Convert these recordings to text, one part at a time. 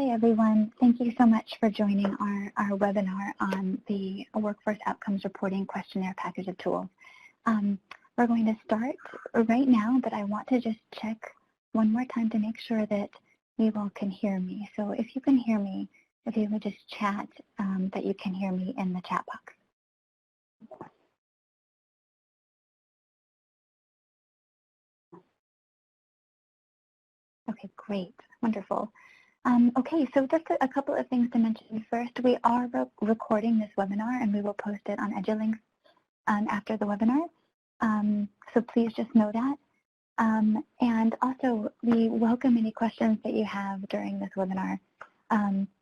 Hi, everyone. Thank you so much for joining our webinar on the Workforce Outcomes Reporting Questionnaire Package of Tools. We're going to start right now, but I want to just check one more time to make sure that you all can hear me. So if you can hear me, if you would just chat that you can hear me in the chat box. Okay, great. Wonderful. Okay, so just a couple of things to mention. First, we are recording this webinar and we will post it on EduLinks after the webinar. So please just know that. And also, we welcome any questions that you have during this webinar.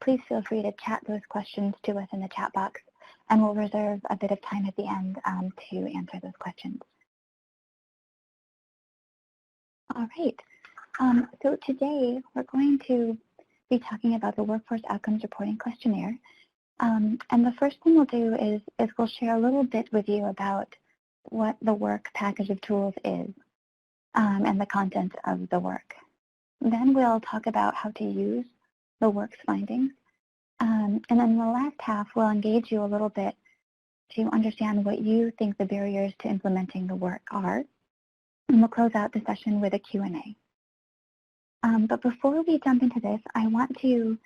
Please feel free to chat those questions to us in the chat box, and we'll reserve a bit of time at the end to answer those questions. All right. So today, we're going to be talking about the Workforce Outcomes Reporting Questionnaire. And the first thing we'll do is we'll share a little bit with you about what the WORQ package of tools is and the content of the WORQ. Then we'll talk about how to use the WORQ's findings. And then in the last half, we'll engage you a little bit to understand what you think the barriers to implementing the WORQ are. And we'll close out the session with a Q&A. But before we jump into this, I want to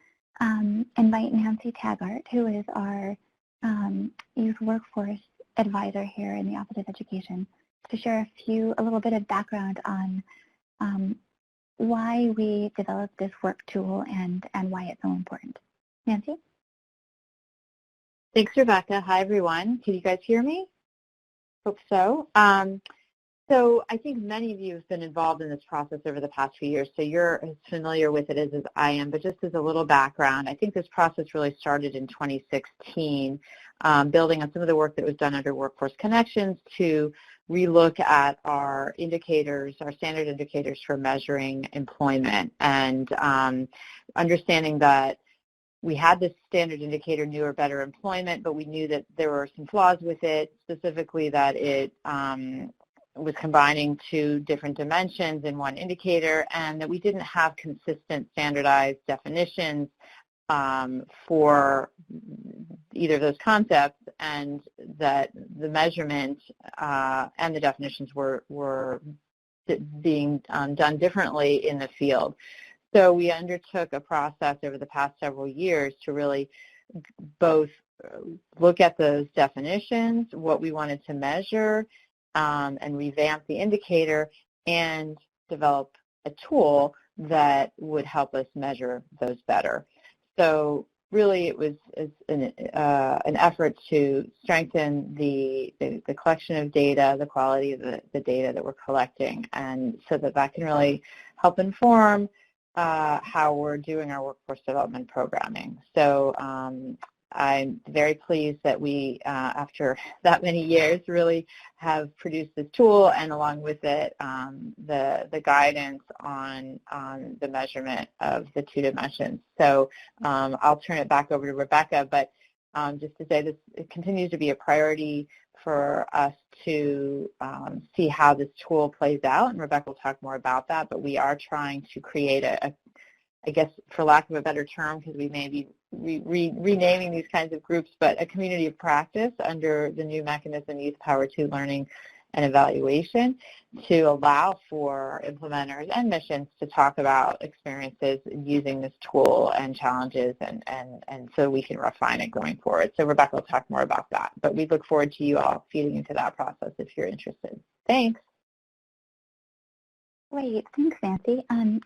invite Nancy Taggart, who is our youth workforce advisor here in the Office of Education, to share a little bit of background on why we developed this WORQ tool and why it's so important. Nancy? Thanks, Rebecca. Hi, everyone. Can you guys hear me? Hope so. So I think many of you have been involved in this process over the past few years, so you're as familiar with it as I am, but just as a little background, I think this process really started in 2016, building on some of the work that was done under Workforce Connections to relook at our indicators, our standard indicators for measuring employment, and understanding that we had this standard indicator, new or better employment, but we knew that there were some flaws with it, specifically that it was combining two different dimensions in one indicator, and that we didn't have consistent standardized definitions for either of those concepts, and that the measurement and the definitions were being done differently in the field. So we undertook a process over the past several years to really both look at those definitions, what we wanted to measure, and revamp the indicator, and develop a tool that would help us measure those better. So really it was an effort to strengthen the collection of data, the quality of the data that we're collecting, and so that can really help inform how we're doing our workforce development programming. So I'm very pleased that we, after that many years, really have produced this tool, and along with it, the guidance on the measurement of the two dimensions. So I'll turn it back over to Rebecca, but just to say this, it continues to be a priority for us to see how this tool plays out, and Rebecca will talk more about that, but we are trying to create I guess for lack of a better term, because we may be renaming these kinds of groups, but a community of practice under the new mechanism, Youth Power 2 Learning and Evaluation, to allow for implementers and missions to talk about experiences using this tool and challenges, and so we can refine it going forward. So Rebecca will talk more about that, but we look forward to you all feeding into that process if you're interested. Thanks. Great, thanks, Nancy. And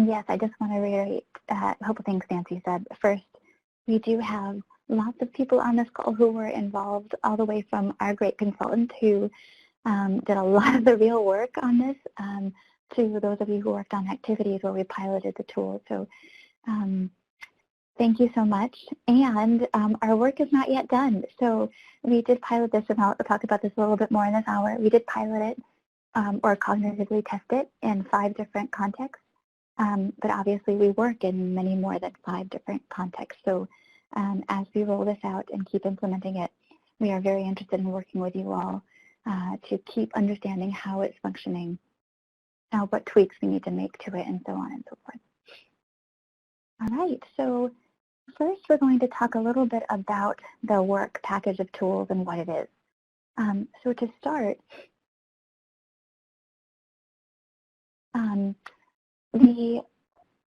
yes, I just want to reiterate a couple things Nancy said. First, we do have lots of people on this call who were involved, all the way from our great consultant who did a lot of the real work on this, to those of you who worked on activities where we piloted the tool. So thank you so much. And our work is not yet done. So we did pilot this, and I'll talk about this a little bit more in this hour. We did pilot it or cognitively test it in 5 different contexts. But obviously we work in many more than 5 different contexts. So as we roll this out and keep implementing it, we are very interested in working with you all to keep understanding how it's functioning, what tweaks we need to make to it, and so on and so forth. All right, so first we're going to talk a little bit about the WORQ package of tools and what it is. So to start, the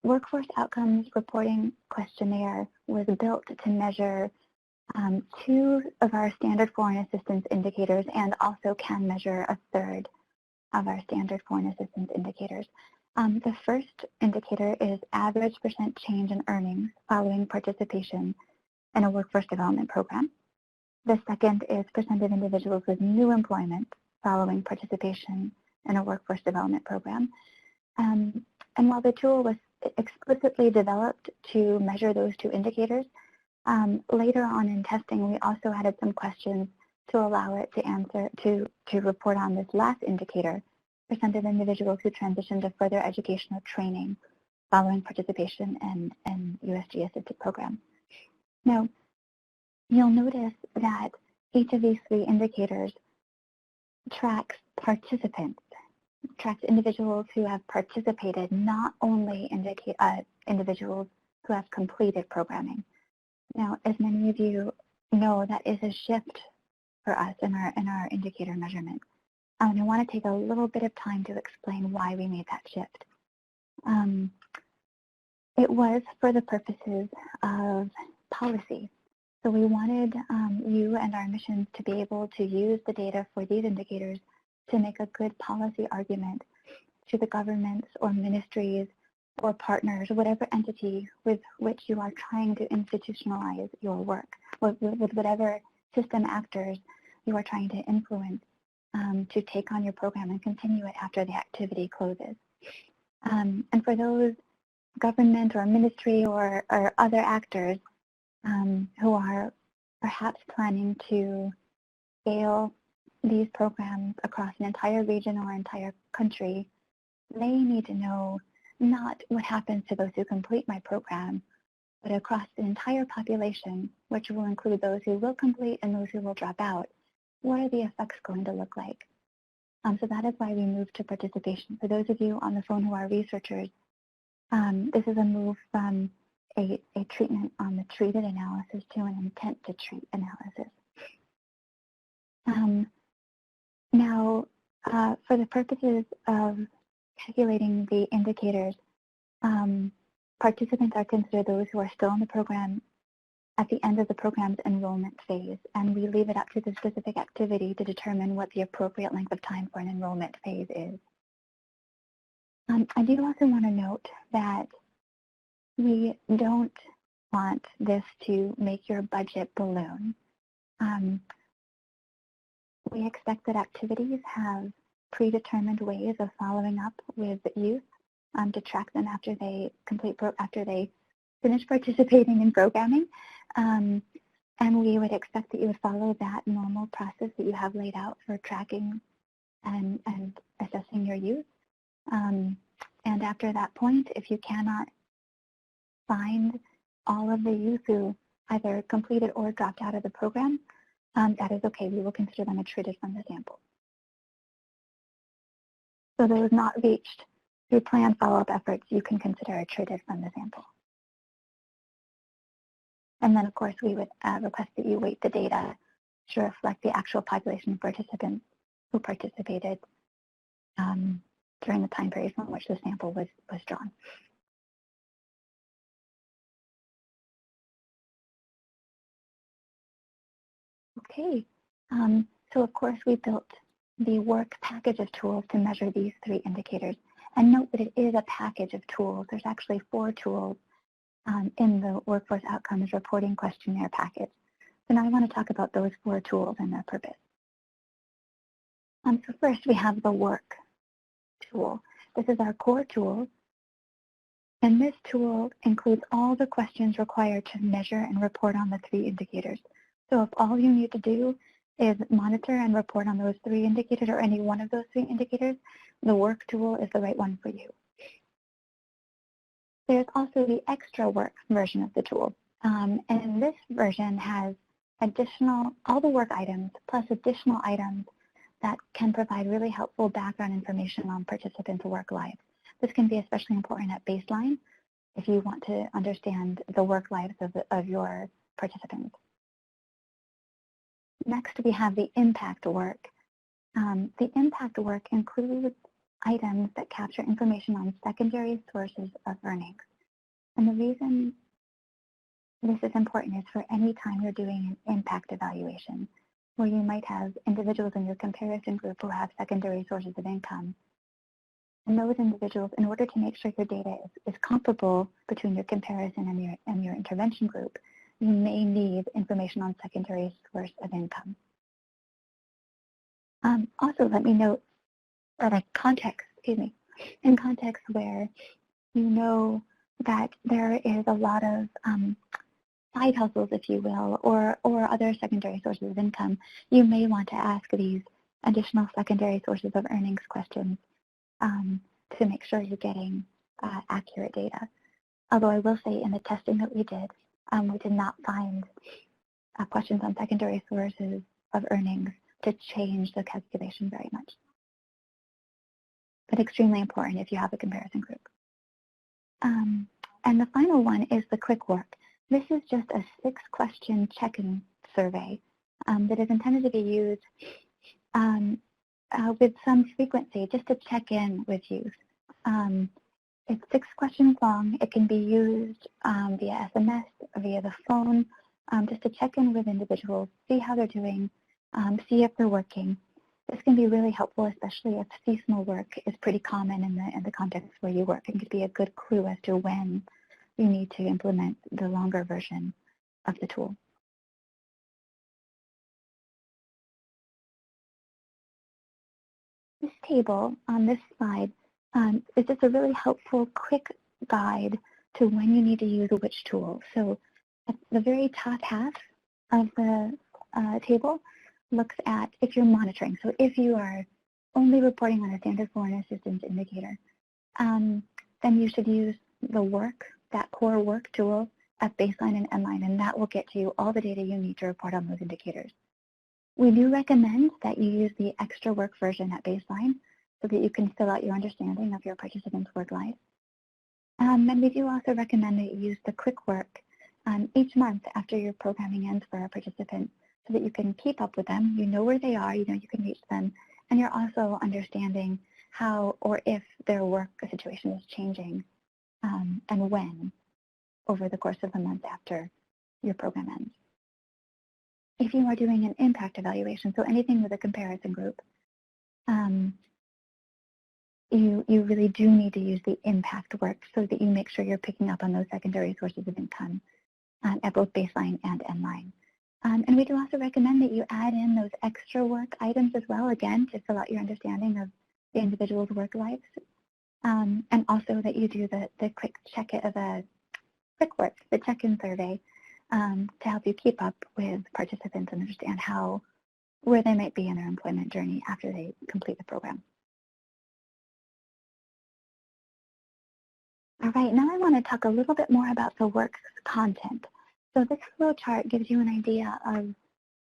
Workforce Outcomes Reporting Questionnaire was built to measure two of our standard foreign assistance indicators and also can measure a third of our standard foreign assistance indicators. The first indicator is average % change in earnings following participation in a workforce development program. The second is % of individuals with new employment following participation in a workforce development program. And while the tool was explicitly developed to measure those two indicators, later on in testing, we also added some questions to allow it to answer, to report on this last indicator, % of individuals who transition to further educational training following participation in USG-assisted programs. Now, you'll notice that each of these three indicators tracks participants, tracks individuals who have participated, not only individuals who have completed programming. Now, as many of you know, that is a shift for us in our indicator measurement. And I want to take a little bit of time to explain why we made that shift. It was for the purposes of policy. So we wanted you and our missions to be able to use the data for these indicators to make a good policy argument to the governments or ministries or partners, whatever entity with which you are trying to institutionalize your work, with whatever system actors you are trying to influence to take on your program and continue it after the activity closes. And for those government or ministry or other actors who are perhaps planning to scale these programs across an entire region or entire country, they need to know not what happens to those who complete my program, but across the entire population, which will include those who will complete and those who will drop out, what are the effects going to look like? So that is why we moved to participation. For those of you on the phone who are researchers, this is a move from a treatment on the treated analysis to an intent to treat analysis. Now, for the purposes of calculating the indicators, participants are considered those who are still in the program at the end of the program's enrollment phase, and we leave it up to the specific activity to determine what the appropriate length of time for an enrollment phase is. I do also want to note that we don't want this to make your budget balloon. We expect that activities have predetermined ways of following up with youth to track them after they finish participating in programming. And we would expect that you would follow that normal process that you have laid out for tracking and assessing your youth. And after that point, if you cannot find all of the youth who either completed or dropped out of the program, that is okay. We will consider them attrited from the sample. So those not reached through planned follow-up efforts, you can consider attrited from the sample. And then, of course, we would request that you weight the data to reflect the actual population of participants who participated during the time period from which the sample was drawn. Okay, so of course we built the WORQ package of tools to measure these three indicators. And note that it is a package of tools. There's actually 4 tools in the Workforce Outcomes Reporting Questionnaire package. So now I want to talk about those 4 tools and their purpose. So first we have the WORQ tool. This is our core tool. And this tool includes all the questions required to measure and report on the 3 indicators. So if all you need to do is monitor and report on those 3 indicators or any one of those 3 indicators, the WORQ tool is the right one for you. There's also the extra WORQ version of the tool. And this version has all the WORQ items plus additional items that can provide really helpful background information on participants' work lives. This can be especially important at baseline if you want to understand the work lives of your participants. Next, we have the impact work. The impact work includes items that capture information on secondary sources of earnings. And the reason this is important is for any time you're doing an impact evaluation, where you might have individuals in your comparison group who have secondary sources of income. And those individuals, in order to make sure your data is comparable between your comparison and your intervention group, you may need information on secondary source of income. Also, let me note that in context where you know that there is a lot of side hustles, if you will, or other secondary sources of income, you may want to ask these additional secondary sources of earnings questions to make sure you're getting accurate data. Although I will say in the testing that we did not find questions on secondary sources of earnings to change the calculation very much. But extremely important if you have a comparison group. And the final one is the quick work. This is just a 6-question check-in survey that is intended to be used with some frequency just to check in with youth. It's 6 questions long. It can be used via SMS, via the phone, just to check in with individuals, see how they're doing, see if they're working. This can be really helpful, especially if seasonal work is pretty common in the context where you work. It could be a good clue as to when you need to implement the longer version of the tool. This table on this slide is just a really helpful, quick guide to when you need to use which tool. So at the very top half of the table looks at if you're monitoring. So if you are only reporting on a standard foreign assistance indicator, then you should use the WORQ, that core WORQ tool at baseline and endline, and that will get you all the data you need to report on those indicators. We do recommend that you use the extra WORQ version at baseline so that you can fill out your understanding of your participants' work life. And we do also recommend that you use the quick work each month after your programming ends for a participant so that you can keep up with them, you know where they are, you know you can reach them, and you're also understanding how or if their work situation is changing and when over the course of the month after your program ends. If you are doing an impact evaluation, so anything with a comparison group, you really do need to use the impact work so that you make sure you're picking up on those secondary sources of income at both baseline and endline. And we do also recommend that you add in those extra work items as well, again, to fill out your understanding of the individual's work lives. And also that you do the quick quick work, the check-in survey, to help you keep up with participants and understand where they might be in their employment journey after they complete the program. All right, now I want to talk a little bit more about the WORQ's content. So this flowchart gives you an idea of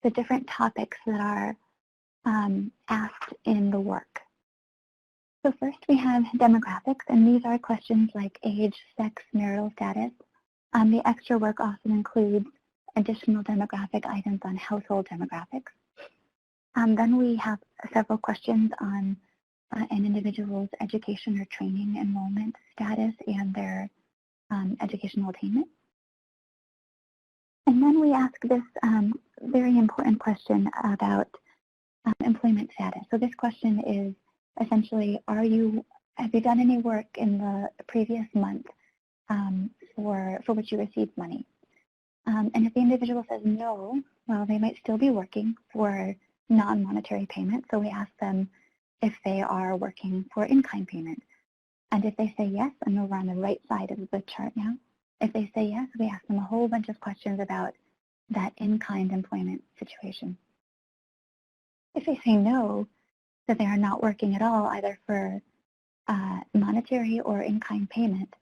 the different topics that are asked in the WORQ. So first we have demographics, and these are questions like age, sex, marital status. The extra work also includes additional demographic items on household demographics. Then we have several questions on an individual's education or training enrollment status and their educational attainment. And then we ask this very important question about employment status. So this question is essentially, have you done any work in the previous month for which you received money? And if the individual says no, well, they might still be working for non-monetary payment. So we ask them if they are working for in-kind payment. And if they say yes, and over on the right side of the chart now, if they say yes, we ask them a whole bunch of questions about that in-kind employment situation. If they say no, that they are not working at all, either for monetary or in-kind payment,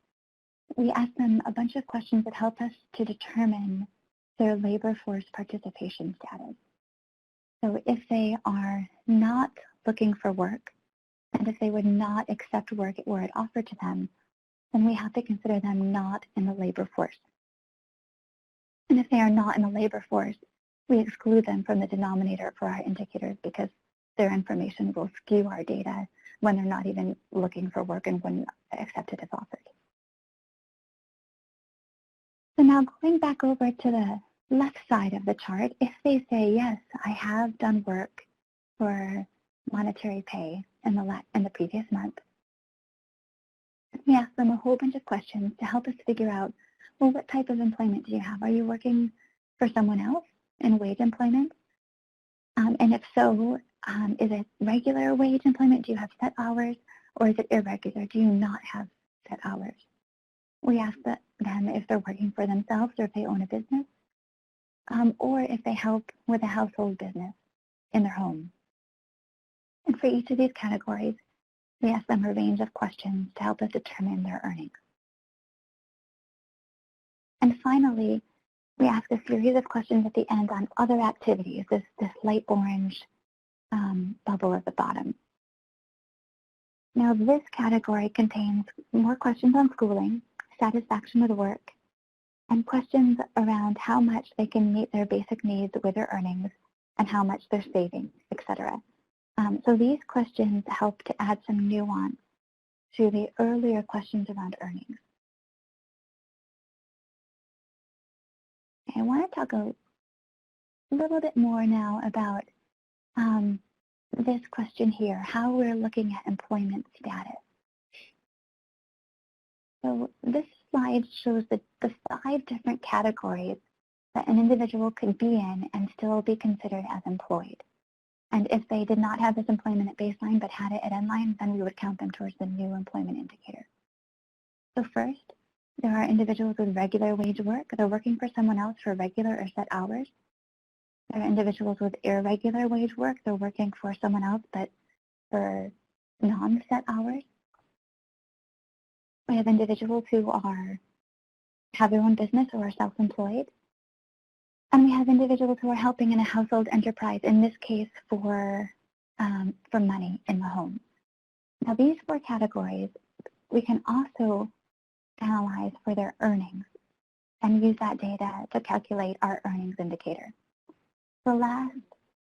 we ask them a bunch of questions that help us to determine their labor force participation status. So if they are not looking for work, and if they would not accept work were it offered to them, then we have to consider them not in the labor force. And if they are not in the labor force, we exclude them from the denominator for our indicators because their information will skew our data when they're not even looking for work and when accepted as offered. So now going back over to the left side of the chart, if they say, yes, I have done work for monetary pay in the previous month, we ask them a whole bunch of questions to help us figure out, well, what type of employment do you have? Are you working for someone else in wage employment? And if so, is it regular wage employment? Do you have set hours? Or is it irregular? Do you not have set hours? We ask them if they're working for themselves or if they own a business, or if they help with a household business in their home. And for each of these categories, we ask them a range of questions to help us determine their earnings. And finally, we ask a series of questions at the end on other activities, this light orange bubble at the bottom. Now, this category contains more questions on schooling, satisfaction with work, and questions around how much they can meet their basic needs with their earnings and how much they're saving, etc. So these questions help to add some nuance to the earlier questions around earnings. I want to talk a little bit more now about this question here, how we're looking at employment status. So this slide shows the 5 different categories that an individual could be in and still be considered as employed. And if they did not have this employment at baseline but had it at endline, then we would count them towards the new employment indicator. So first, there are individuals with regular wage work. They're working for someone else for regular or set hours. There are individuals with irregular wage work. They're working for someone else but for non-set hours. We have individuals who have their own business or are self-employed. And we have individuals who are helping in a household enterprise, in this case for money in the home. Now these 4 categories, we can also analyze for their earnings and use that data to calculate our earnings indicator. The last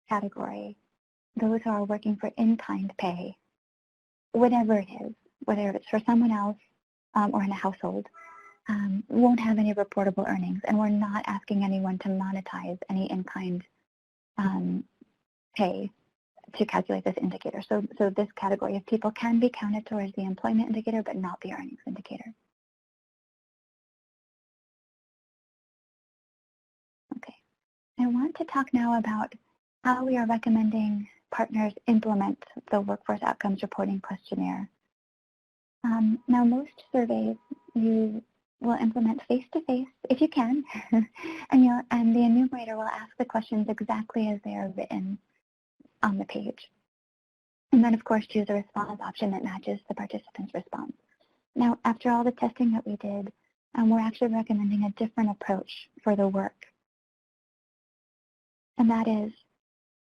category, those who are working for in-kind pay, whatever it is, whether it's for someone else or in a household, won't have any reportable earnings, and we're not asking anyone to monetize any in-kind pay to calculate this indicator. So this category of people can be counted towards the employment indicator, but not the earnings indicator. Okay, I want to talk now about how we are recommending partners implement the Workforce Outcomes Reporting Questionnaire. Now, most surveys you will implement face-to-face if you can, and the enumerator will ask the questions exactly as they are written on the page. And then, of course, choose a response option that matches the participant's response. Now, after all the testing that we did, we're actually recommending a different approach for the work. And that is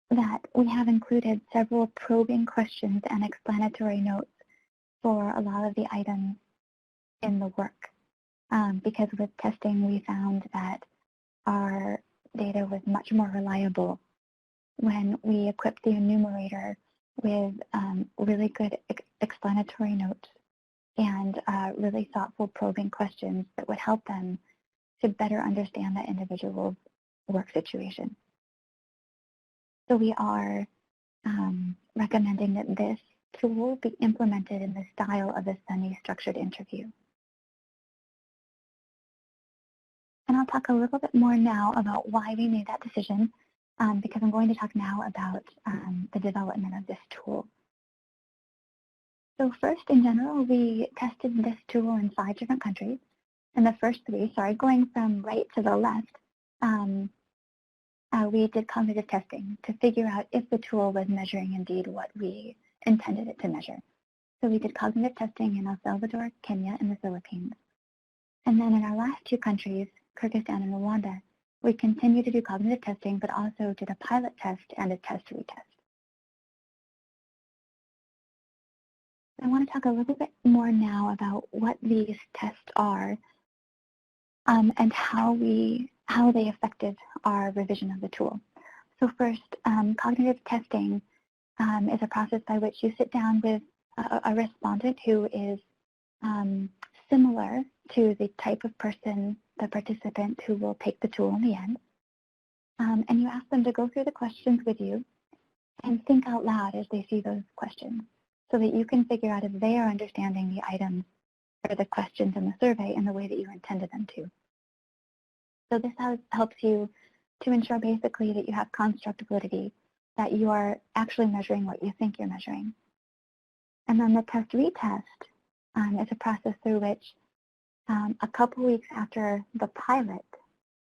that we have included several probing questions and explanatory notes for a lot of the items in the work. Because with testing, we found that our data was much more reliable when we equipped the enumerator with really good explanatory notes and really thoughtful probing questions that would help them to better understand that individual's work situation. So we are recommending that this tool be implemented in the style of a semi-structured interview. And I'll talk a little bit more now about why we made that decision, because I'm going to talk now about the development of this tool. So first, in general, we tested this tool in 5 different countries. In the first 3, going from right to the left, we did cognitive testing to figure out if the tool was measuring indeed what we intended it to measure. So we did cognitive testing in El Salvador, Kenya, and the Philippines. And then in our last 2 countries, Kyrgyzstan and Rwanda, we continued to do cognitive testing, but also did a pilot test and a test retest. I want to talk a little bit more now about what these tests are and how they affected our revision of the tool. So first, cognitive testing is a process by which you sit down with a respondent who is similar to the type of person, the participant who will take the tool in the end. And you ask them to go through the questions with you and think out loud as they see those questions so that you can figure out if they are understanding the items or the questions in the survey in the way that you intended them to. So this helps you to ensure basically that you have construct validity, that you are actually measuring what you think you're measuring. And then the test retest is a process through which a couple weeks after the pilot,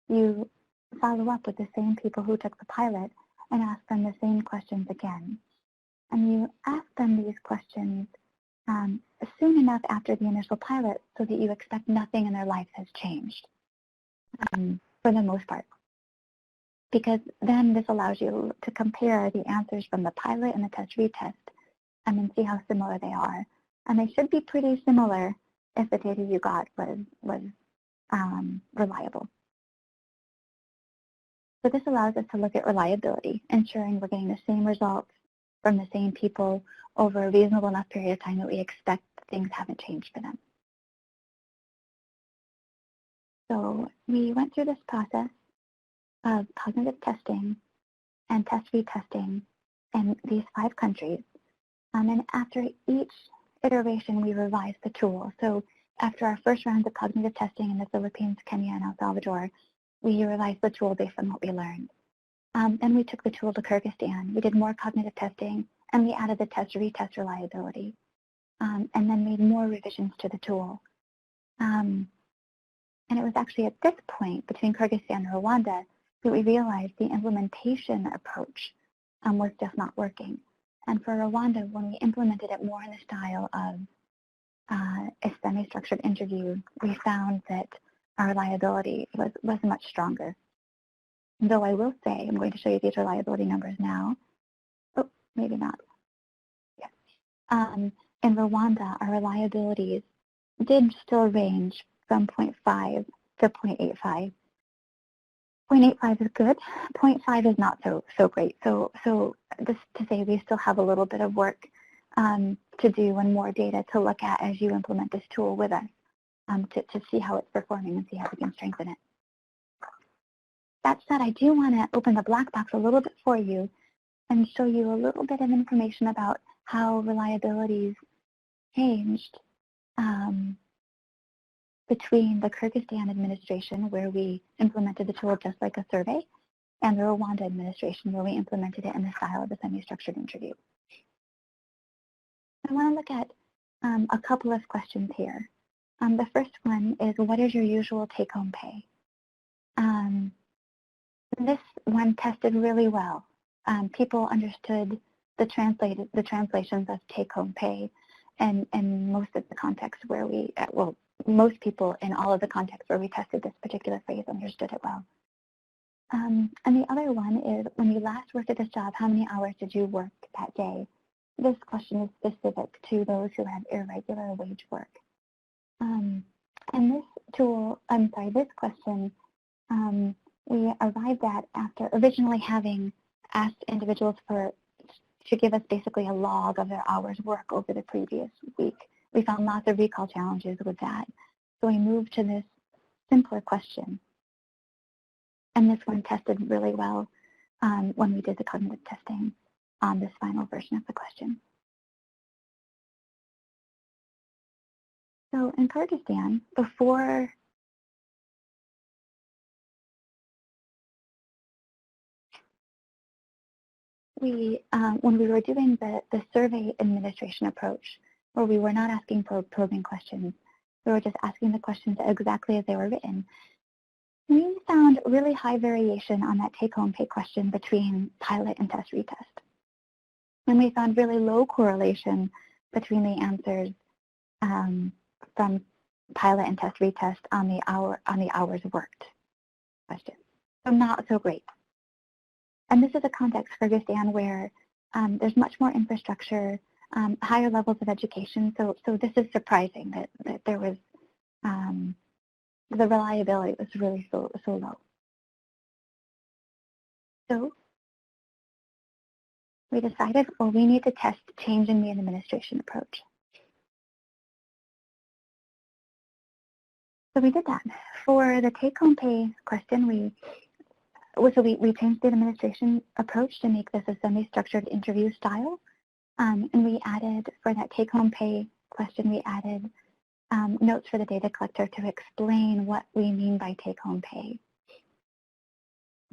you follow up with the same people who took the pilot and ask them the same questions again. And you ask them these questions soon enough after the initial pilot so that you expect nothing in their life has changed for the most part. Because then this allows you to compare the answers from the pilot and the test retest and then see how similar they are. And they should be pretty similar if the data you got was reliable. So this allows us to look at reliability, ensuring we're getting the same results from the same people over a reasonable enough period of time that we expect things haven't changed for them. So we went through this process of cognitive testing and test retesting in these 5 countries. And after each iteration, we revised the tool. So after our first round of cognitive testing in the Philippines, Kenya, and El Salvador, we revised the tool based on what we learned. Then we took the tool to Kyrgyzstan. We did more cognitive testing, and we added the test retest reliability, and then made more revisions to the tool. And it was actually at this point, between Kyrgyzstan and Rwanda, that we realized the implementation approach was just not working. And for Rwanda, when we implemented it more in the style of a semi-structured interview, we found that our reliability was much stronger. Though I will say, I'm going to show you these reliability numbers now. Oh, maybe not. Yes. In Rwanda, our reliabilities did still range from 0.5 to 0.85. 0.85 is good. 0.5 is not so great. So this to say we still have a little bit of work to do and more data to look at as you implement this tool with us to see how it's performing and see how we can strengthen it. That said, I do want to open the black box a little bit for you and show you a little bit of information about how reliabilities changed between the Kyrgyzstan administration, where we implemented the tool just like a survey, and the Rwanda administration, where we implemented it in the style of a semi-structured interview. I want to look at a couple of questions here. The first one is, what is your usual take-home pay? This one tested really well. People understood the translations of take-home pay, and most of the contexts where we, most people in all of the contexts where we tested this particular phrase understood it well. And the other one is, when you last worked at this job, how many hours did you work that day? This question is specific to those who have irregular wage work. And this tool, this question, we arrived at after originally having asked individuals to give us basically a log of their hours work over the previous week. We found lots of recall challenges with that. So we moved to this simpler question. And this one tested really well when we did the cognitive testing on this final version of the question. So in Kyrgyzstan, before when we were doing the survey administration approach, where we were not asking for probing questions, we were just asking the questions exactly as they were written, we found really high variation on that take-home pay question between pilot and test retest. And we found really low correlation between the answers from pilot and test retest on the hours worked question. So not so great. And this is a context for Kyrgyzstan where there's much more infrastructure. higher levels of education. So this is surprising that there was, the reliability was really so low. So we decided, well, we need to test change in the administration approach. So we did that. For the take-home pay question, we changed the administration approach to make this a semi-structured interview style. And we added, for that take-home pay question, we added notes for the data collector to explain what we mean by take-home pay.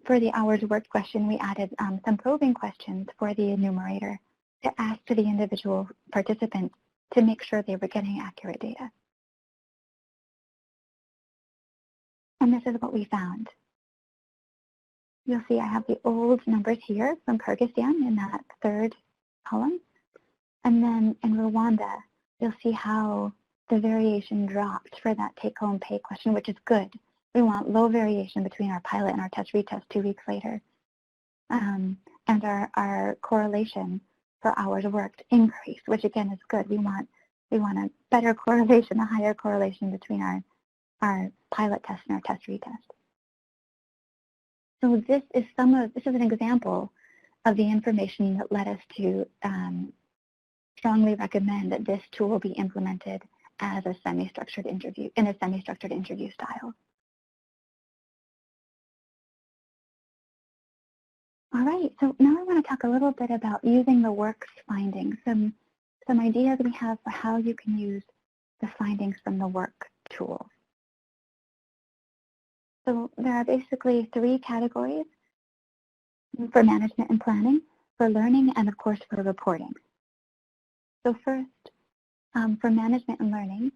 For the hours worked question, we added some probing questions for the enumerator to ask to the individual participants to make sure they were getting accurate data. And this is what we found. You'll see I have the old numbers here from Kyrgyzstan in that third column. And then in Rwanda, you'll see how the variation dropped for that take-home pay question, which is good. We want low variation between our pilot and our test-retest 2 weeks later. And our correlation for hours worked increased, which again is good. We want a better correlation, a higher correlation between our pilot test and our test-retest. So this is an example of the information that led us to strongly recommend that this tool be implemented as a semi-structured interview, in a semi-structured interview style. All right, so now I want to talk a little bit about using the WORQ's findings, some ideas we have for how you can use the findings from the WORQ tool. So there are basically 3 categories: for management and planning, for learning, and of course for reporting. So first, for management and learning,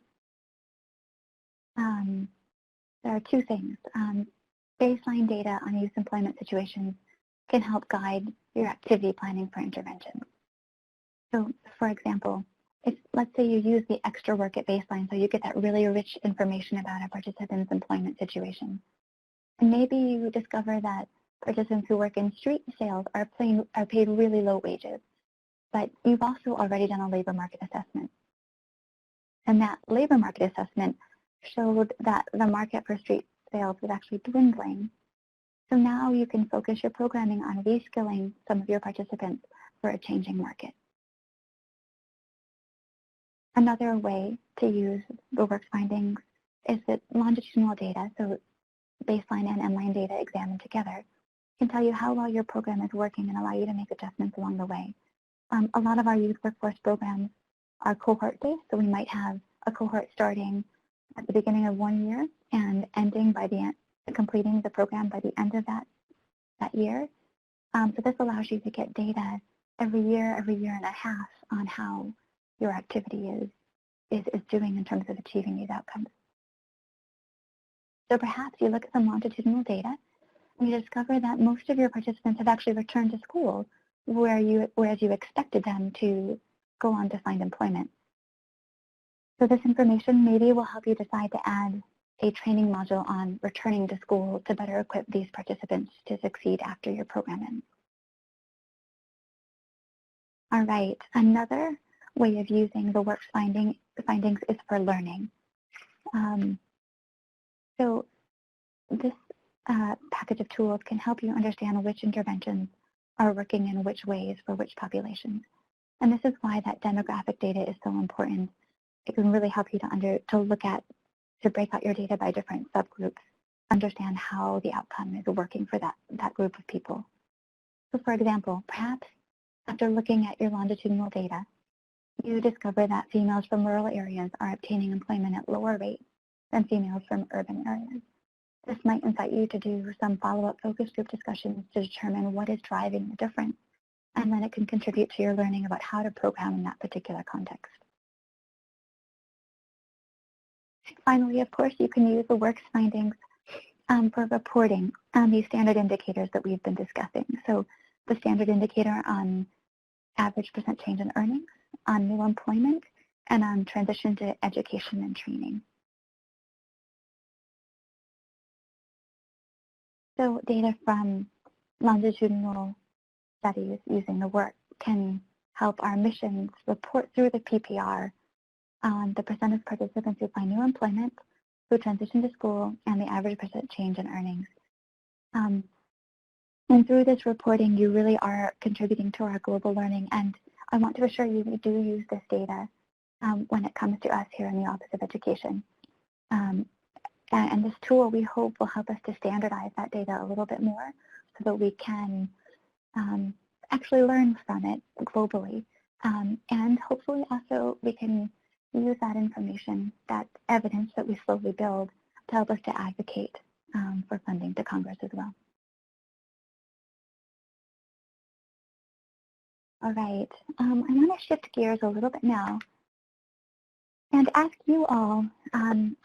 there are 2 things. Baseline data on youth employment situations can help guide your activity planning for interventions. So for example, let's say you use the extra work at baseline, so you get that really rich information about a participant's employment situation. And maybe you discover that participants who work in street sales are paid really low wages, but you've also already done a labor market assessment. And that labor market assessment showed that the market for street sales was actually dwindling. So now you can focus your programming on reskilling some of your participants for a changing market. Another way to use the WORQ findings is that longitudinal data, so baseline and end-line data examined together, can tell you how well your program is working and allow you to make adjustments along the way. A lot of our youth workforce programs are cohort-based, so we might have a cohort starting at the beginning of 1 year and ending by the end, completing the program by the end of that year. So this allows you to get data every year and a half on how your activity is doing in terms of achieving these outcomes. So perhaps you look at some longitudinal data and you discover that most of your participants have actually returned to school whereas you expected them to go on to find employment. So this information maybe will help you decide to add a training module on returning to school to better equip these participants to succeed after your program ends. All right, another way of using the WORQ findings is for learning. So this package of tools can help you understand which interventions are working in which ways for which populations. And this is why that demographic data is so important. It can really help you to break out your data by different subgroups, understand how the outcome is working for that group of people. So for example, perhaps after looking at your longitudinal data, you discover that females from rural areas are obtaining employment at lower rates than females from urban areas. This might incite you to do some follow-up focus group discussions to determine what is driving the difference, and then it can contribute to your learning about how to program in that particular context. Finally, of course, you can use the WORQ's findings for reporting on these standard indicators that we've been discussing. So the standard indicator on average percent change in earnings, on new employment, and on transition to education and training. So data from longitudinal studies using the WORQ can help our missions report through the PPR on the percent of participants who find new employment, who transition to school, and the average percent change in earnings. And through this reporting, you really are contributing to our global learning, and I want to assure you we do use this data when it comes to us here in the Office of Education. And this tool, we hope, will help us to standardize that data a little bit more so that we can actually learn from it globally. And hopefully also we can use that information, that evidence that we slowly build, to help us to advocate for funding to Congress as well. All right, I want to shift gears a little bit now and ask you all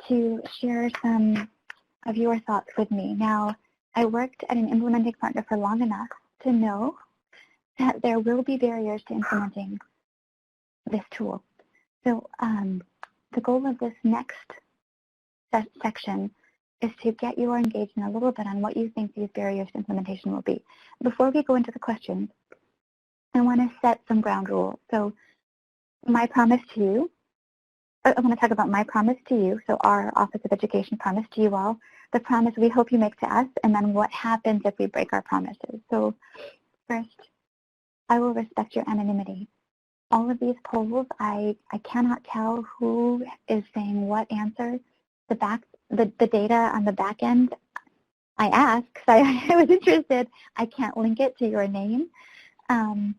to share some of your thoughts with me. Now, I worked at an implementing partner for long enough to know that there will be barriers to implementing this tool. So the goal of this next section is to get your engagement a little bit on what you think these barriers to implementation will be. Before we go into the questions, I want to set some ground rules. So my promise to you, I want to talk about my promise to you, so our Office of Education promise to you all, the promise we hope you make to us, and then what happens if we break our promises. So first, I will respect your anonymity. All of these polls, I cannot tell who is saying what answer. The data on the back end, I asked because I was interested. I can't link it to your name. And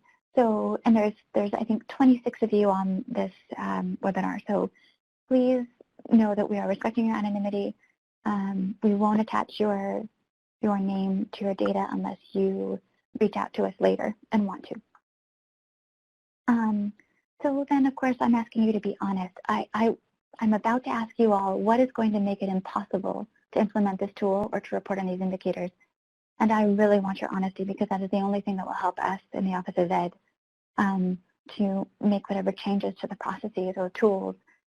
there's I think 26 of you on this webinar. So please know that we are respecting your anonymity. We won't attach your name to your data unless you reach out to us later and want to. So then, of course, I'm asking you to be honest. I'm about to ask you all what is going to make it impossible to implement this tool or to report on these indicators. And I really want your honesty, because that is the only thing that will help us in the Office of Ed to make whatever changes to the processes or tools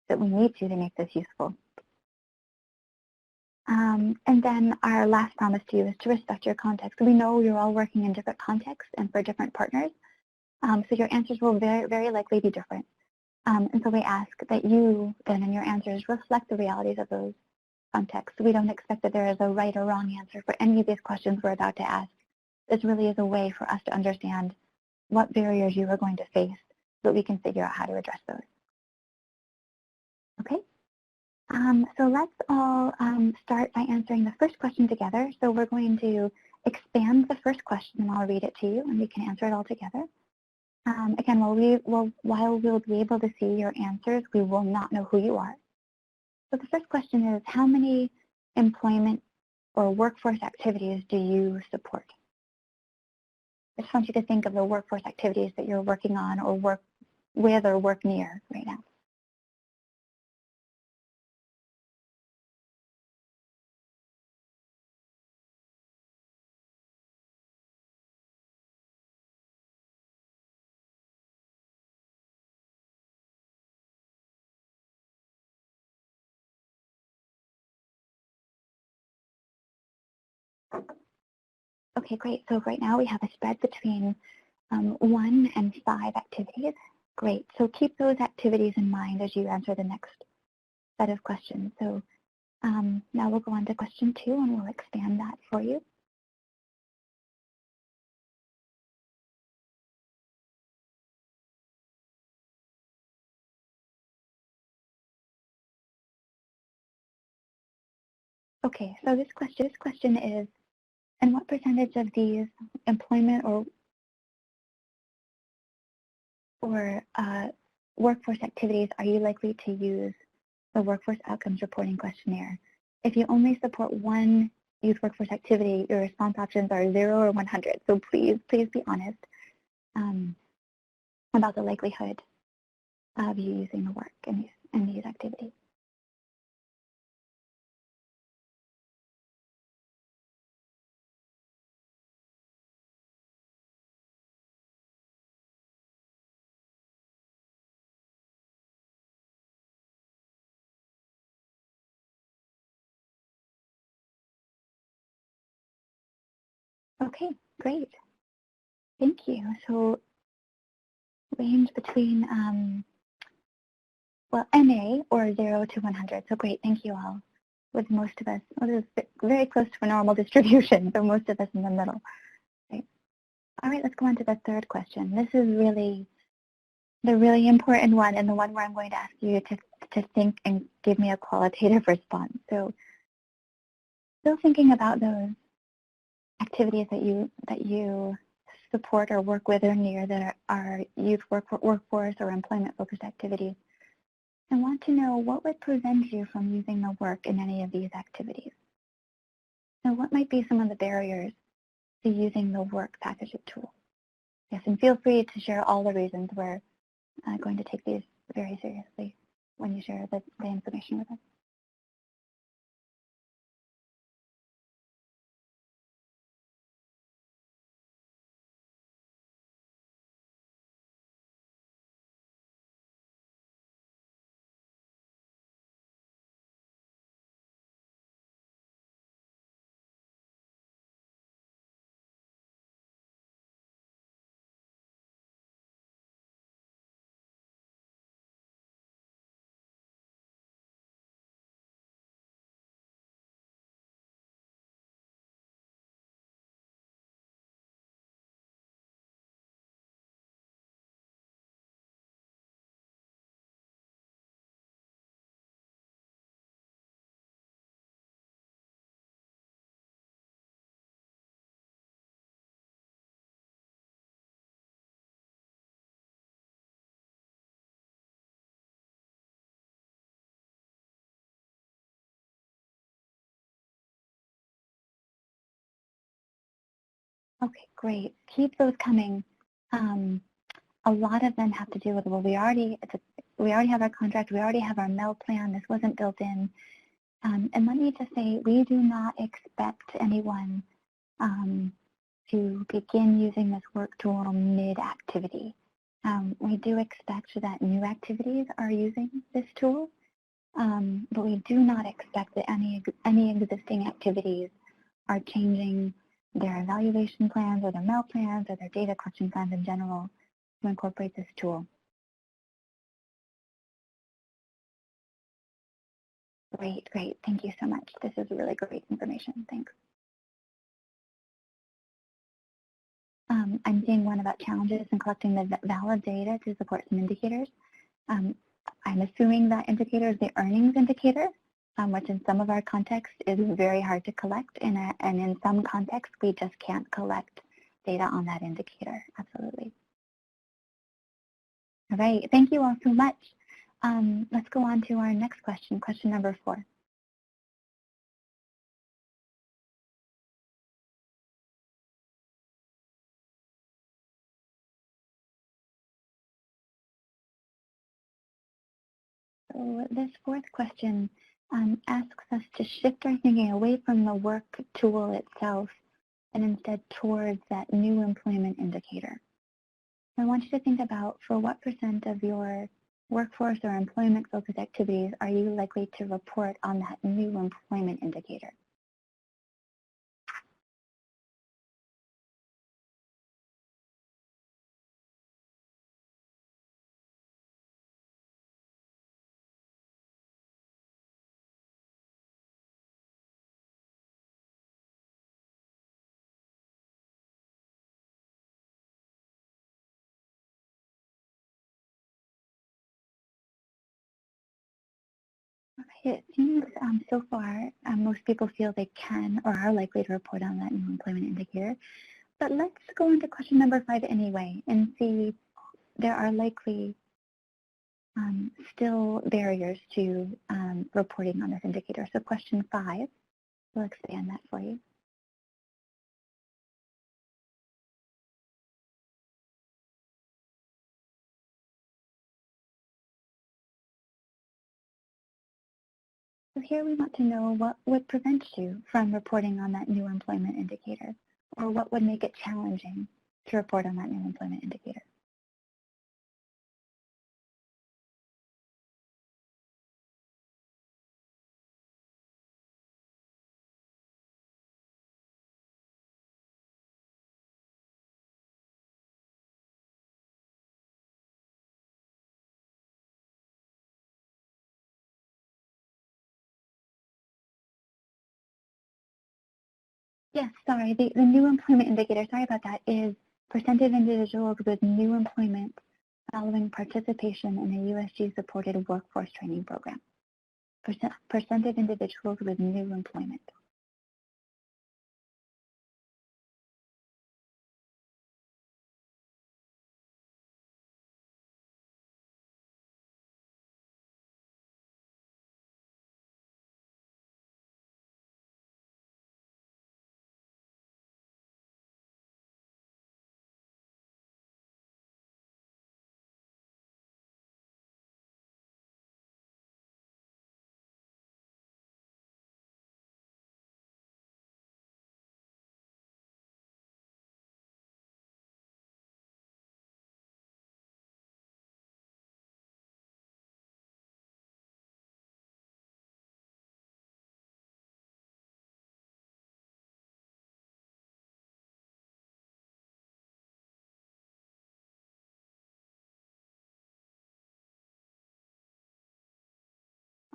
that we need to make this useful. And then our last promise to you is to respect your context. We know you're all working in different contexts and for different partners, so your answers will very likely be different. And so we ask that you then in your answers reflect the realities of those contexts. We don't expect that there is a right or wrong answer for any of these questions we're about to ask. This really is a way for us to understand what barriers you are going to face so that we can figure out how to address those. Okay? So let's all start by answering the first question together. So we're going to expand the first question, and I'll read it to you, and we can answer it all together. Again, while we'll be able to see your answers, we will not know who you are. So the first question is, how many employment or workforce activities do you support? I just want you to think of the workforce activities that you're working on or work with or work near right now. Okay, great. So right now we have a spread between 1 and 5 activities. Great. So keep those activities in mind as you answer the next set of questions. So now we'll go on to question 2, and we'll expand that for you. Okay, so this question is, and what percentage of these employment or workforce activities are you likely to use the Workforce Outcomes Reporting Questionnaire? If you only support one youth workforce activity, your response options are 0 or 100. So please be honest about the likelihood of you using the work in these activities. Okay, great. Thank you. So range between, well, NA or 0 to 100. So great, thank you all. With most of us, well, this is very close to a normal distribution, so most of us in the middle. Right. All right, let's go on to the third question. This is really the really important one, and the one where I'm going to ask you to think and give me a qualitative response. So still thinking about those activities that you support or work with or near that are youth workforce or employment-focused activities. I want to know what would prevent you from using the work in any of these activities. So what might be some of the barriers to using the work package tool? Yes, and feel free to share all the reasons. We're going to take these very seriously when you share the information with us. Okay, great. Keep those coming. A lot of them have to do with, well, we already have our contract, we already have our MEL plan, this wasn't built in. And let me just say, we do not expect anyone to begin using this work tool mid-activity. We do expect that new activities are using this tool, but we do not expect that any existing activities are changing their evaluation plans or their MEL plans or their data collection plans in general to incorporate this tool. Great, great. Thank you so much. This is really great information. Thanks. I'm seeing one about challenges in collecting the valid data to support some indicators. I'm assuming that indicator is the earnings indicator, which in some of our contexts is very hard to collect, and in some contexts we just can't collect data on that indicator. Absolutely. All right, thank you all so much. Let's go on to our next question, question number 4. So this fourth question asks us to shift our thinking away from the work tool itself and instead towards that new employment indicator. So I want you to think about for what % of your workforce or employment-focused activities are you likely to report on that new employment indicator? Okay, it seems so far most people feel they can or are likely to report on that new employment indicator. But let's go into question number 5 anyway and see there are likely still barriers to reporting on this indicator. So question 5, we'll expand that for you. So here we want to know what would prevent you from reporting on that new employment indicator, or what would make it challenging to report on that new employment indicator. Yes, sorry, the new employment indicator, sorry about that, is percent of individuals with new employment following participation in a USG-supported workforce training program. Percent of individuals with new employment.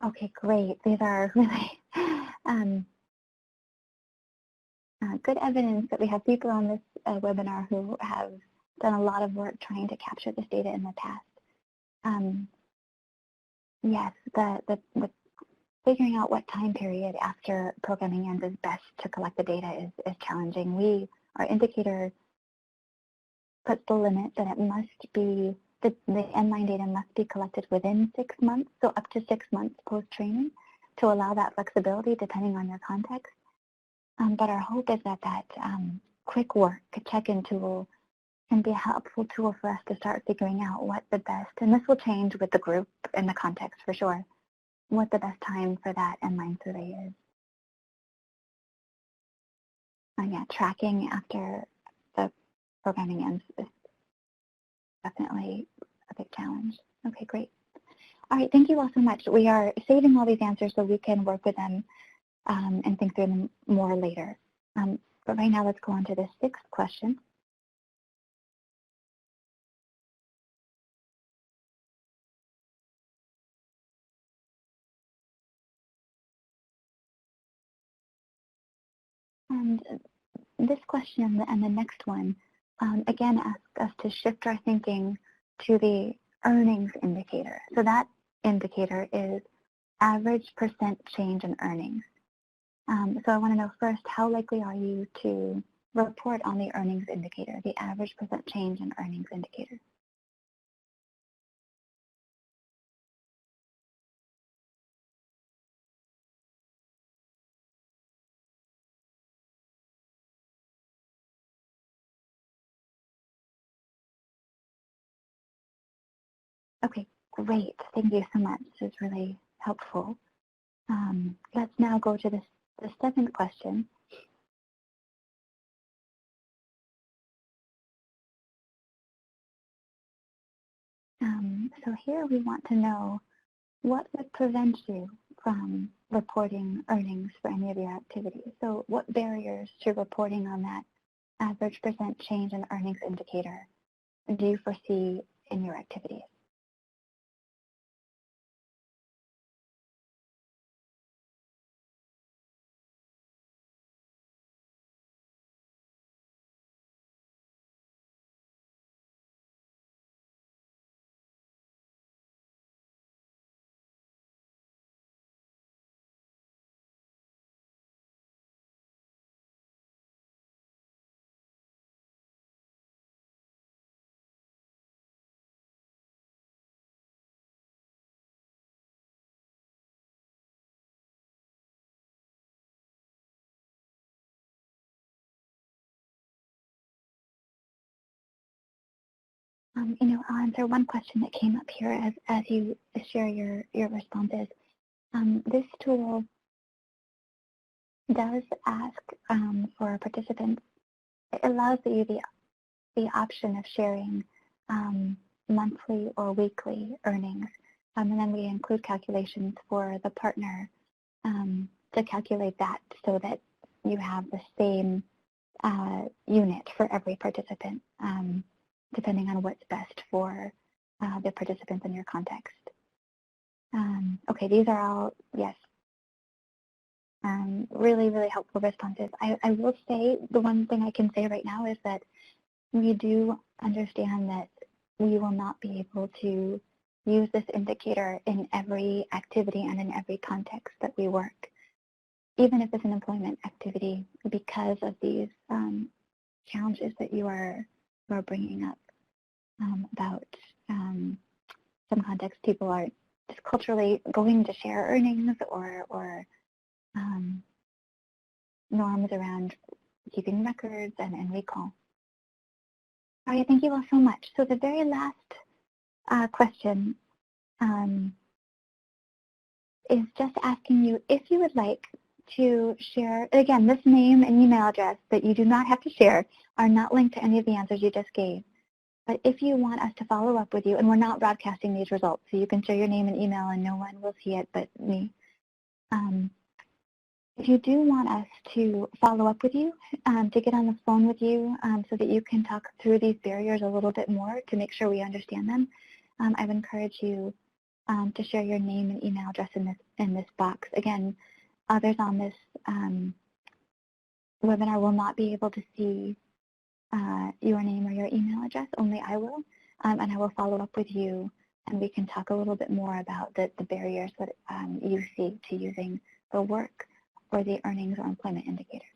Okay, great. These are really good evidence that we have people on this webinar who have done a lot of work trying to capture this data in the past. Yes, the figuring out what time period after programming ends is best to collect the data is challenging. Our indicator puts the limit that it must be, the N-line data must be collected within 6 months, so up to 6 months post-training, to allow that flexibility depending on your context. But our hope is that quick WORQ check-in tool can be a helpful tool for us to start figuring out what the best, and this will change with the group and the context for sure, what the best time for that N-line survey is. Yeah, tracking after the programming ends is definitely a big challenge. Okay, great. All right, thank you all so much. We are saving all these answers so we can work with them and think through them more later. But right now, let's go on to the 6th question. And this question and the next one, again, ask us to shift our thinking to the earnings indicator. So that indicator is average percent change in earnings. So I want to know first, how likely are you to report on the earnings indicator, the average percent change in earnings indicator? Okay, great. Thank you so much. This is really helpful. Let's now go to the 7th question. So here we want to know what would prevent you from reporting earnings for any of your activities. So what barriers to reporting on that average percent change in earnings indicator do you foresee in your activities? I'll answer one question that came up here as you share your responses. This tool does ask for participants, it allows you the option of sharing monthly or weekly earnings. And then we include calculations for the partner to calculate that so that you have the same unit for every participant, depending on what's best for the participants in your context. Okay, these are all, yes. really, really helpful responses. I will say the one thing I can say right now is that we do understand that we will not be able to use this indicator in every activity and in every context that we work, even if it's an employment activity, because of these challenges that you are bringing up about some contexts people are just culturally going to share earnings or norms around keeping records and recall. All right, thank you all so much. So the very last question is just asking you if you would like to share, again, this name and email address that you do not have to share are not linked to any of the answers you just gave. But if you want us to follow up with you, and we're not broadcasting these results, so you can share your name and email and no one will see it but me. If you do want us to follow up with you, to get on the phone with you so that you can talk through these barriers a little bit more to make sure we understand them, I would encourage you to share your name and email address in this box. Again, others on this webinar will not be able to see your name or your email address, only I will, and I will follow up with you and we can talk a little bit more about the barriers that you see to using the WORQ or the earnings or employment indicators.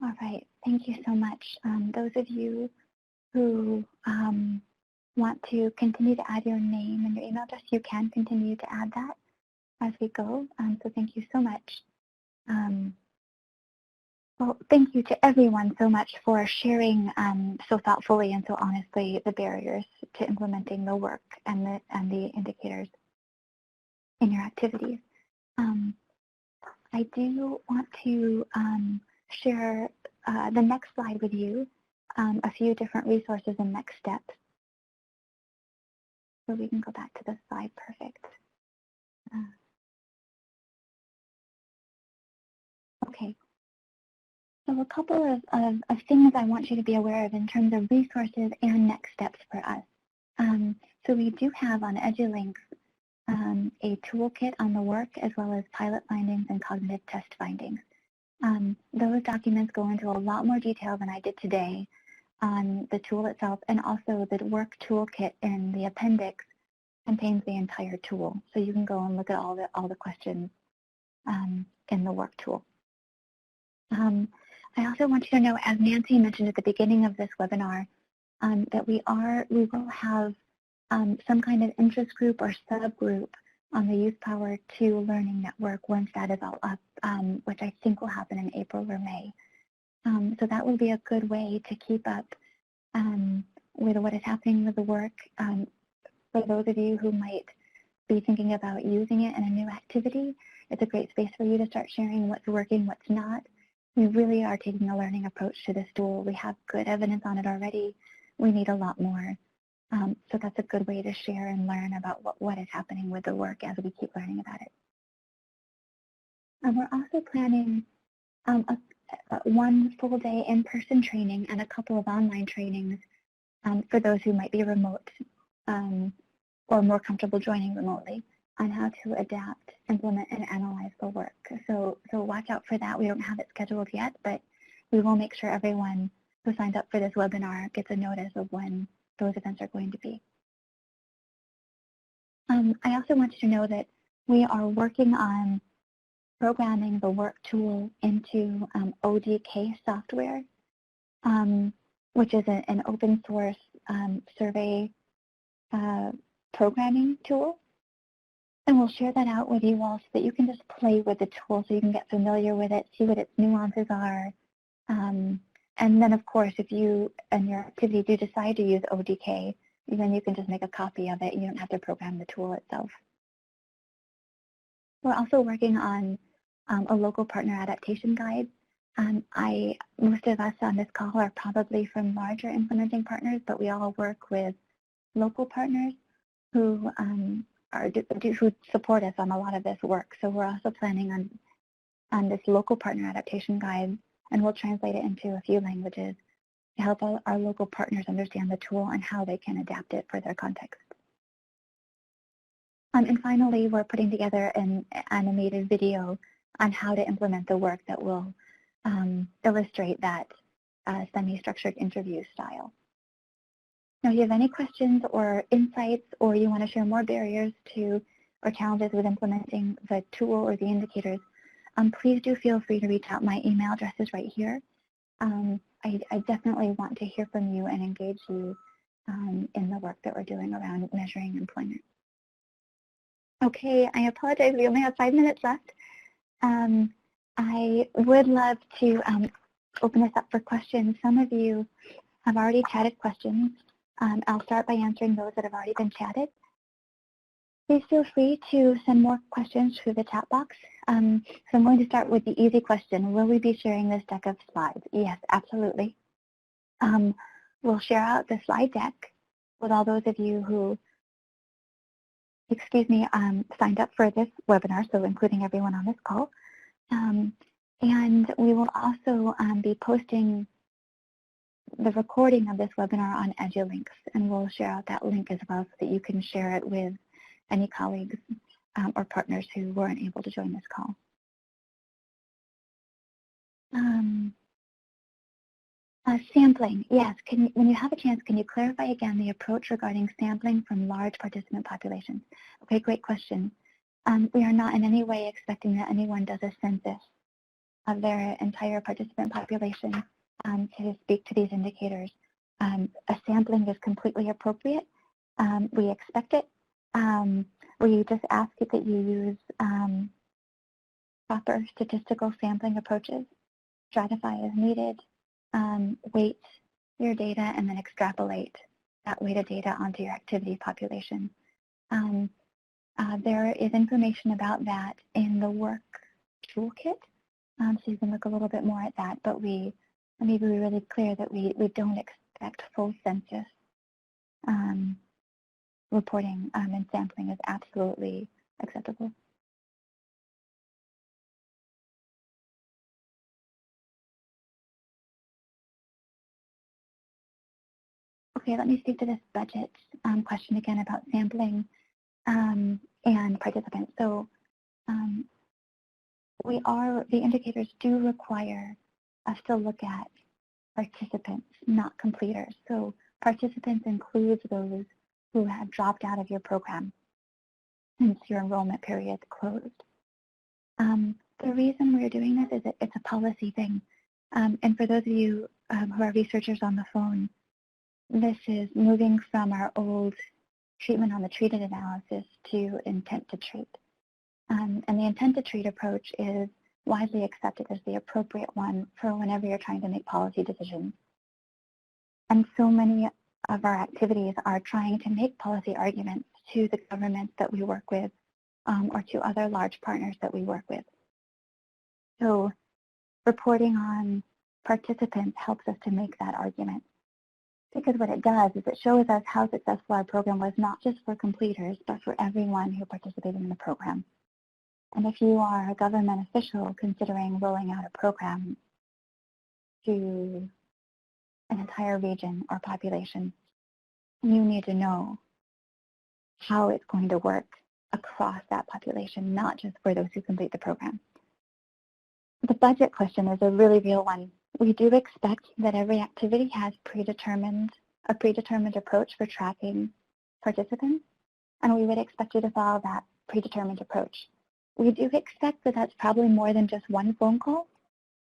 All right, thank you so much. Those of you who want to continue to add your name and your email address, you can continue to add that as we go. So thank you so much. Well, thank you to everyone so much for sharing so thoughtfully and so honestly the barriers to implementing the WORQ and the indicators in your activities. I do want to share the next slide with you, a few different resources and next steps. So we can go back to the slide, perfect. Okay, so a couple of things I want you to be aware of in terms of resources and next steps for us. So we do have on EduLinks a toolkit on the WORQ as well as pilot findings and cognitive test findings. Those documents go into a lot more detail than I did today on the tool itself, and also the WORQ toolkit in the appendix contains the entire tool. So you can go and look at all the questions in the WORQ tool. I also want you to know, as Nancy mentioned at the beginning of this webinar, that we will have some kind of interest group or subgroup on the Youth Power 2 Learning Network once that is all up, which I think will happen in April or May. So that will be a good way to keep up with what is happening with the WORQ. For those of you who might be thinking about using it in a new activity, it's a great space for you to start sharing what's working, what's not. We really are taking a learning approach to this tool. We have good evidence on it already. We need a lot more. So that's a good way to share and learn about what is happening with the WORQ as we keep learning about it. And we're also planning one full day in-person training and a couple of online trainings for those who might be remote or more comfortable joining remotely on how to adapt, implement, and analyze the WORQ. So watch out for that. We don't have it scheduled yet, but we will make sure everyone who signs up for this webinar gets a notice of when those events are going to be. I also want you to know that we are working on programming the WORQ tool into ODK software, which is an open source survey programming tool. And we'll share that out with you all so that you can just play with the tool so you can get familiar with it, see what its nuances are. And then, of course, if you and your activity do decide to use ODK, then you can just make a copy of it. You don't have to program the tool itself. We're also working on a local partner adaptation guide. Most of us on this call are probably from larger implementing partners, but we all work with local partners who who support us on a lot of this work. So we're also planning on this local partner adaptation guide, and we'll translate it into a few languages to help our local partners understand the tool and how they can adapt it for their context. And finally, we're putting together an animated video on how to implement the work that will illustrate that semi-structured interview style. Now, if you have any questions or insights, or you want to share more barriers to or challenges with implementing the tool or the indicators, please do feel free to reach out. My email address is right here. I definitely want to hear from you and engage you in the work that we're doing around measuring employment. Okay, I apologize, we only have 5 minutes left. I would love to open this up for questions. Some of you have already chatted questions. I'll start by answering those that have already been chatted. Please feel free to send more questions through the chat box. So I'm going to start with the easy question. Will we be sharing this deck of slides? Yes, absolutely. We'll share out the slide deck with all those of you who, signed up for this webinar, so including everyone on this call. And we will also be posting the recording of this webinar on EduLinks, and we'll share out that link as well so that you can share it with any colleagues or partners who weren't able to join this call. Sampling, yes. When you have a chance, can you clarify again the approach regarding sampling from large participant populations? Okay, great question. We are not in any way expecting that anyone does a census of their entire participant population to speak to these indicators. A sampling is completely appropriate. We expect it. We just ask that you use proper statistical sampling approaches, stratify as needed, weight your data, and then extrapolate that weighted data onto your activity population. There is information about that in the WORQ toolkit, so you can look a little bit more at that, but we need to be really clear that we don't expect full census reporting, and sampling is absolutely acceptable. Okay, let me speak to this budget question again about sampling and participants. So the indicators do require us to look at participants, not completers. So participants includes those who have dropped out of your program since your enrollment period closed. The reason we're doing this is that it's a policy thing. And for those of you who are researchers on the phone, this is moving from our old treatment on the treated analysis to intent to treat. And the intent to treat approach is widely accepted as the appropriate one for whenever you're trying to make policy decisions. And so many of our activities are trying to make policy arguments to the governments that we work with or to other large partners that we work with. So reporting on participants helps us to make that argument. Because what it does is it shows us how successful our program was, not just for completers, but for everyone who participated in the program. And if you are a government official considering rolling out a program to an entire region or population, you need to know how it's going to work across that population, not just for those who complete the program. The budget question is a really real one. We do expect that every activity has a predetermined approach for tracking participants, and we would expect you to follow that predetermined approach. We do expect that that's probably more than just one phone call,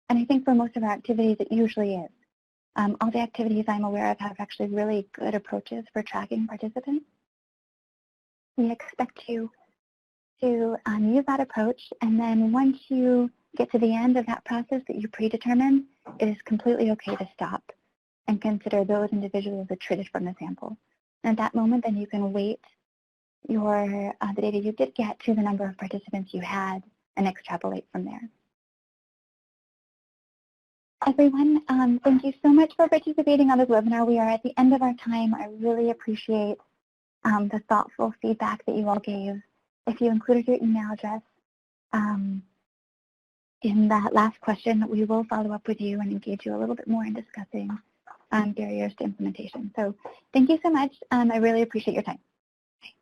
and I think for most of our activities it usually is. All the activities I'm aware of have actually really good approaches for tracking participants. We expect you to use that approach, and then once you get to the end of that process that you predetermine, it is completely okay to stop and consider those individuals attrited from the sample. And at that moment, then you can weight the data you did get to the number of participants you had and extrapolate from there. Everyone, thank you so much for participating on this webinar. We are at the end of our time. I really appreciate the thoughtful feedback that you all gave. If you included your email address in that last question, we will follow up with you and engage you a little bit more in discussing barriers to implementation. So thank you so much. I really appreciate your time.